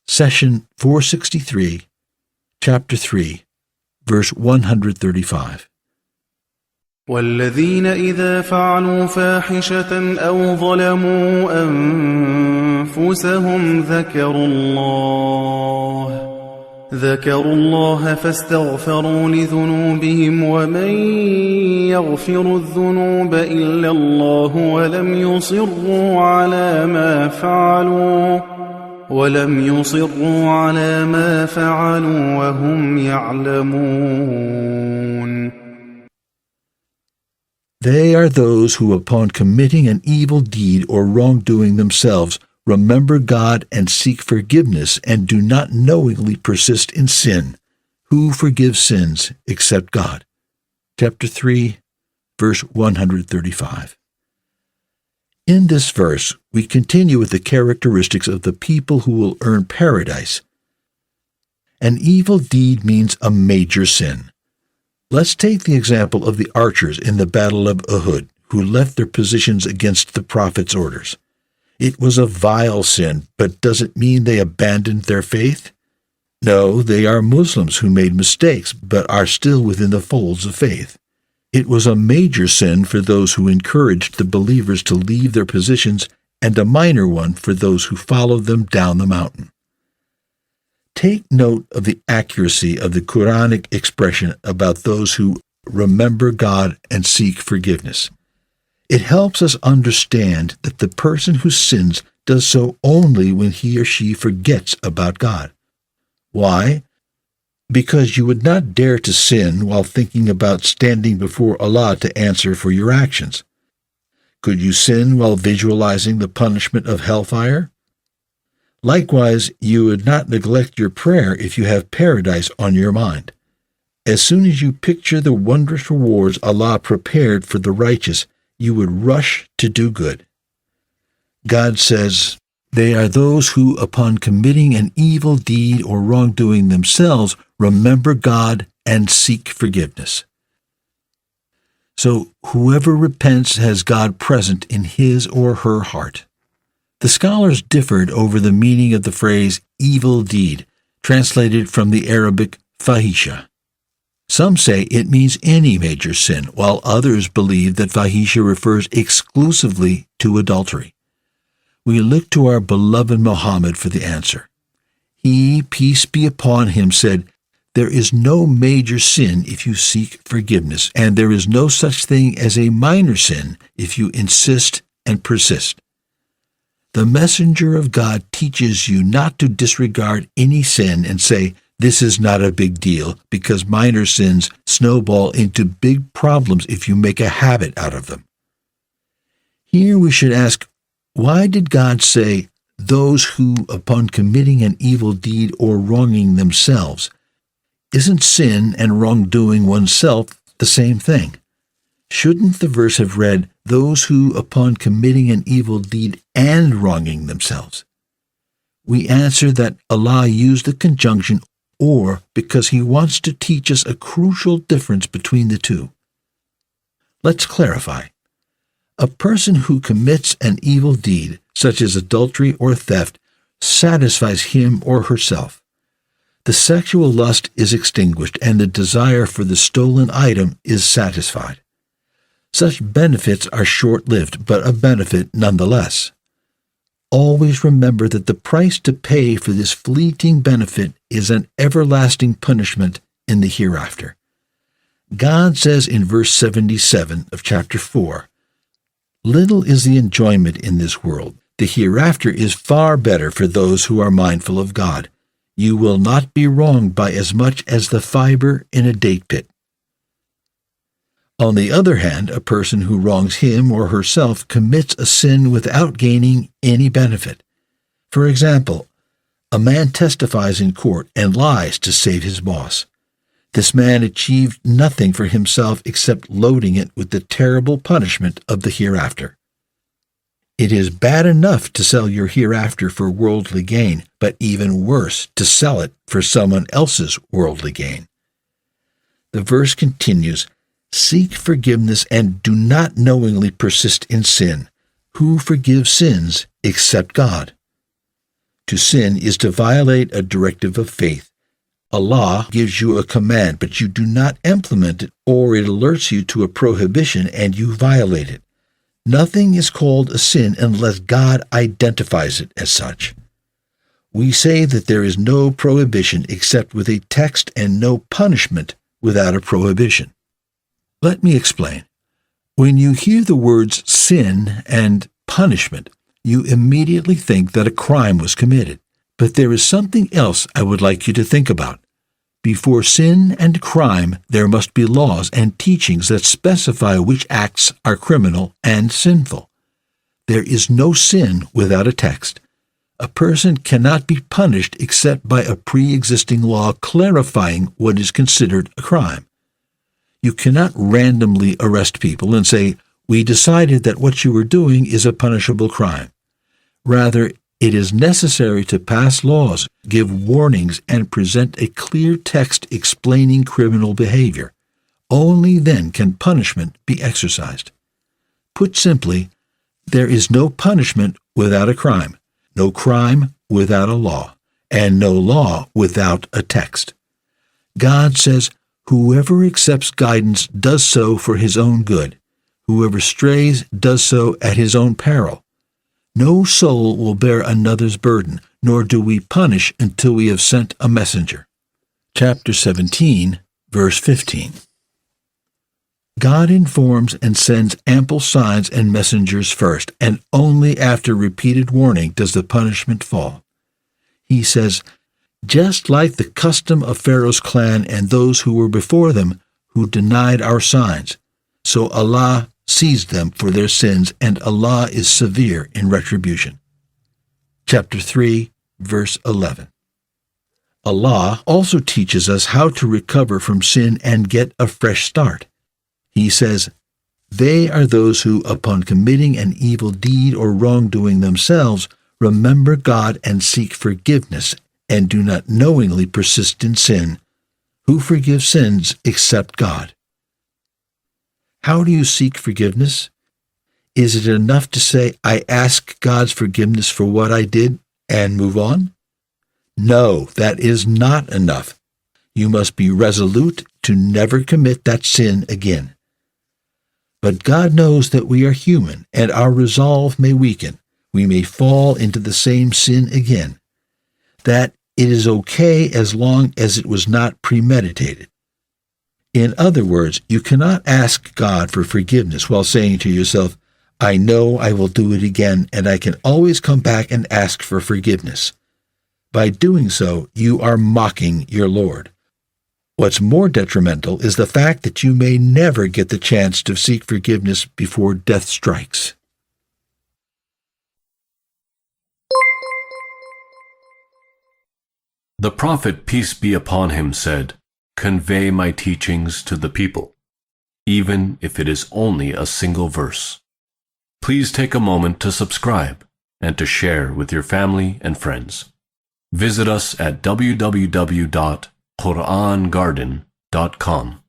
Session 463, Chapter 3, verse 135. والذين إذا فعلوا فاحشة أو ظلموا أنفسهم ذكروا الله فاستغفروا لذنوبهم ومن يغفر الذنوب إلا الله ولم يصروا على ما فعلوا وهم يعلمون. They are those who, upon committing an evil deed or wrongdoing themselves, remember God and seek forgiveness and do not knowingly persist in sin. Who forgives sins except God? Chapter 3, verse 135. In this verse, we continue with the characteristics of the people who will earn paradise. An evil deed means a major sin. Let's take the example of the archers in the Battle of Uhud, who left their positions against the Prophet's orders. It was a vile sin, but does it mean they abandoned their faith? No, they are Muslims who made mistakes, but are still within the folds of faith. It was a major sin for those who encouraged the believers to leave their positions, and a minor one for those who followed them down the mountain. Take note of the accuracy of the Quranic expression about those who remember God and seek forgiveness. It helps us understand that the person who sins does so only when he or she forgets about God. Why? Because you would not dare to sin while thinking about standing before Allah to answer for your actions. Could you sin while visualizing the punishment of hellfire? Likewise, you would not neglect your prayer if you have paradise on your mind. As soon as you picture the wondrous rewards Allah prepared for the righteous, you would rush to do good. God says, "They are those who, upon committing an evil deed or wrongdoing themselves, remember God and seek forgiveness." So, whoever repents has God present in his or her heart. The scholars differed over the meaning of the phrase evil deed, translated from the Arabic fahisha. Some say it means any major sin, while others believe that fahisha refers exclusively to adultery. We look to our beloved Muhammad for the answer. He, peace be upon him, said, "There is no major sin if you seek forgiveness, and there is no such thing as a minor sin if you insist and persist." The messenger of God teaches you not to disregard any sin and say, "This is not a big deal," because minor sins snowball into big problems if you make a habit out of them. Here we should ask, why did God say, "those who, upon committing an evil deed or wronging themselves"? Isn't sin and wrongdoing oneself the same thing? Shouldn't the verse have read, "those who, upon committing an evil deed and wronging themselves"? We answer that Allah used the conjunction "or" because He wants to teach us a crucial difference between the two. Let's clarify. A person who commits an evil deed, such as adultery or theft, satisfies him or herself. The sexual lust is extinguished and the desire for the stolen item is satisfied. Such benefits are short-lived, but a benefit nonetheless. Always remember that the price to pay for this fleeting benefit is an everlasting punishment in the hereafter. God says in verse 77 of chapter 4, "Little is the enjoyment in this world. The hereafter is far better for those who are mindful of God. You will not be wronged by as much as the fiber in a date pit." On the other hand, a person who wrongs him or herself commits a sin without gaining any benefit. For example, a man testifies in court and lies to save his boss. This man achieved nothing for himself except loading it with the terrible punishment of the hereafter. It is bad enough to sell your hereafter for worldly gain, but even worse to sell it for someone else's worldly gain. The verse continues, "Seek forgiveness and do not knowingly persist in sin. Who forgives sins except God?" To sin is to violate a directive of faith. Allah gives you a command, but you do not implement it, or it alerts you to a prohibition and you violate it. Nothing is called a sin unless God identifies it as such. We say that there is no prohibition except with a text and no punishment without a prohibition. Let me explain. When you hear the words sin and punishment, you immediately think that a crime was committed. But there is something else I would like you to think about. Before sin and crime, there must be laws and teachings that specify which acts are criminal and sinful. There is no sin without a text. A person cannot be punished except by a pre-existing law clarifying what is considered a crime. You cannot randomly arrest people and say, "We decided that what you were doing is a punishable crime." Rather, it is necessary to pass laws, give warnings, and present a clear text explaining criminal behavior. Only then can punishment be exercised. Put simply, there is no punishment without a crime, no crime without a law, and no law without a text. God says, "Whoever accepts guidance does so for his own good. Whoever strays does so at his own peril. No soul will bear another's burden, nor do we punish until we have sent a messenger." Chapter 17, verse 15. God informs and sends ample signs and messengers first, and only after repeated warning does the punishment fall. He says, "Just like the custom of Pharaoh's clan and those who were before them, who denied our signs, so Allah seized them for their sins, and Allah is severe in retribution." Chapter 3, verse 11. Allah also teaches us how to recover from sin and get a fresh start. He says, "They are those who, upon committing an evil deed or wrongdoing themselves, remember God and seek forgiveness, and do not knowingly persist in sin. Who forgives sins except God?" How do you seek forgiveness? Is it enough to say, "I ask God's forgiveness for what I did," and move on? No, that is not enough. You must be resolute to never commit that sin again. But God knows that we are human, and our resolve may weaken. We may fall into the same sin again. That it is okay as long as it was not premeditated. In other words, you cannot ask God for forgiveness while saying to yourself, "I know I will do it again, and I can always come back and ask for forgiveness." By doing so, you are mocking your Lord. What's more detrimental is the fact that you may never get the chance to seek forgiveness before death strikes. The Prophet, peace be upon him, said, "Convey my teachings to the people, even if it is only a single verse." Please take a moment to subscribe and to share with your family and friends. Visit us at www.QURANGARDEN.com.